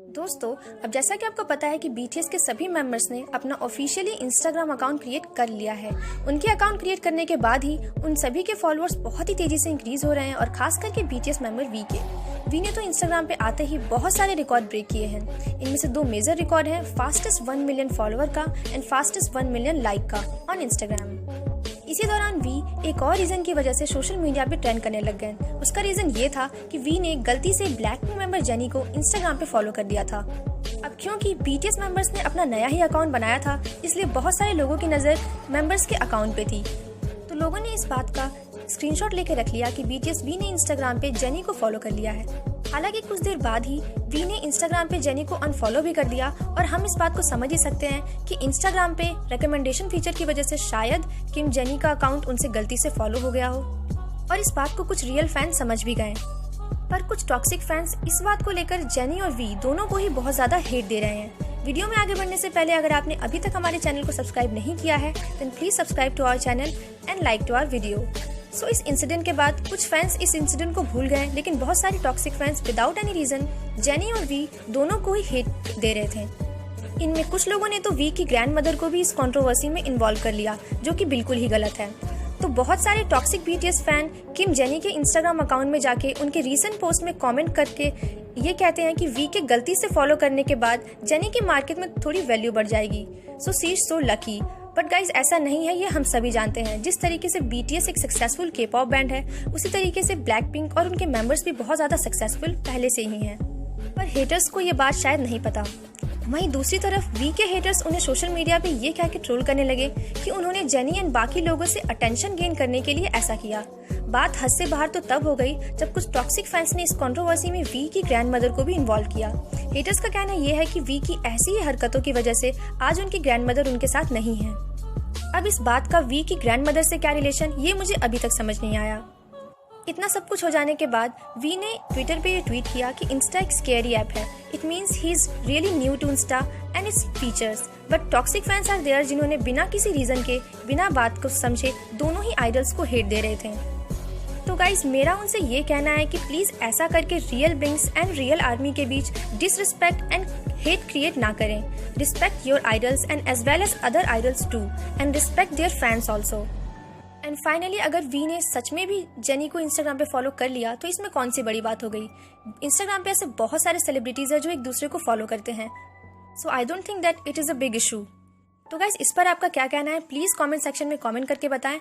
दोस्तों, अब जैसा कि आपको पता है कि बीटीएस के सभी मेंबर्स ने अपना ऑफिशियली इंस्टाग्राम अकाउंट क्रिएट कर लिया है। उनके अकाउंट क्रिएट करने के बाद ही उन सभी के फॉलोअर्स बहुत ही तेजी से इंक्रीज हो रहे हैं और खास करके बीटीएस मेंबर वी के। वी ने तो इंस्टाग्राम पे आते ही बहुत सारे रिकॉर्ड ब्रेक किए हैं। इनमें से 2 मेजर रिकॉर्ड हैं, फास्टेस्ट 1 मिलियन फॉलोअर का एंड फास्टेस्ट 1 मिलियन लाइक का ऑन इंस्टाग्राम। इसी दौरान वी एक और रीजन की वजह से सोशल मीडिया पे ट्रेंड करने लग गए। उसका रीजन ये था कि वी ने गलती से ब्लैकपिंक मेंबर जेनी को इंस्टाग्राम पे फॉलो कर दिया था। अब क्योंकि बीटीएस मेंबर्स ने अपना नया ही अकाउंट बनाया था, इसलिए बहुत सारे लोगों की नज़र मेंबर्स के अकाउंट पे थी। तो लोगों ने इस बात का स्क्रीनशॉट लेके रख लिया कि बीटीएस वी ने इंस्टाग्राम पे जेनी को फॉलो कर लिया है। हालांकि कुछ देर बाद ही वी ने इंस्टाग्राम पे जेनी को अनफॉलो भी कर दिया और हम इस बात को समझ ही सकते हैं कि इंस्टाग्राम पे रिकमेंडेशन फीचर की वजह से शायद किम जेनी का अकाउंट उनसे गलती से फॉलो हो गया हो। और इस बात को कुछ रियल फैंस समझ भी गए, पर कुछ टॉक्सिक फैंस इस बात को लेकर जेनी और वी दोनों को ही बहुत ज्यादा हेट दे रहे हैं। वीडियो में आगे बढ़ने से पहले अगर आपने अभी तक हमारे चैनल को सब्सक्राइब नहीं किया है then please subscribe to our channel and like to our video. So इस इंसिडेंट के बाद कुछ फैंस इस इंसिडेंट को भूल गए, लेकिन बहुत सारे toxic fans without any reason Jennie और वी दोनों को ही हेट दे रहे थे। इनमें कुछ लोगों ने तो वी की ग्रैंड मदर को भी इस कंट्रोवर्सी में इन्वॉल्व कर लिया, जो कि बिल्कुल ही गलत है। तो बहुत सारे टॉक्सिक बीटीएस फैन किम जेनी के इंस्टाग्राम अकाउंट में जाके उनके रीसेंट पोस्ट में कमेंट करके ये कहते हैं कि वी के गलती से फॉलो करने के बाद जेनी की मार्केट में थोड़ी वैल्यू बढ़ जाएगी। So she is so lucky. But guys ऐसा नहीं है, ये हम सभी जानते हैं। जिस तरीके से बीटीएस एक सक्सेसफुल के पॉप बैंड है, उसी तरीके से ब्लैकपिंक और उनके मेंबर्स भी बहुत ज्यादा सक्सेसफुल पहले से ही हैं। पर हेटर्स को ये बात शायद नहीं पता। वहीं दूसरी तरफ वी के हेटर्स उन्हें सोशल मीडिया पे ये कह के ट्रोल करने लगे कि उन्होंने जेनी एंड बाकी लोगों से अटेंशन गेन करने के लिए ऐसा किया। बात हद से बाहर तो तब हो गई जब कुछ टॉक्सिक फैंस ने इस कंट्रोवर्सी में वी की ग्रैंड मदर को भी इन्वॉल्व किया। हेटर्स का कहना यह है कि वी की ऐसी ही हरकतों की वजह से आज उनकी ग्रैंड मदर उनके साथ नहीं है। अब इस बात का वी की ग्रैंड मदर से क्या रिलेशन, ये मुझे अभी तक समझ नहीं आया। इतना सब कुछ हो जाने के बाद वी ने ट्विटर पे ये ट्वीट किया कि इंस्टा एक स्केरी ऐप है। It means he is really new to Insta and its features, but toxic fans are there जिन्होंने बिना किसी रीजन के, बिना बात को समझे दोनों ही आइडल्स को हेट दे रहे थे। तो गाइज मेरा उनसे ये कहना है कि प्लीज ऐसा करके real blinks and real army के बीच डिसरिस्पेक्ट एंड हेट क्रिएट ना करें। Respect your idols and as well as other idols too and respect their fans also. And finally अगर वी ने सच में भी जेनी को इंस्टाग्राम पे फॉलो कर लिया तो इसमें कौन सी बड़ी बात हो गई। इंस्टाग्राम पे ऐसे बहुत सारे सेलिब्रिटीज है जो एक दूसरे को फॉलो करते हैं। So I don't think that it is a big issue. तो गाइस इस पर आपका क्या कहना है, प्लीज कमेंट सेक्शन में कमेंट करके बताएं।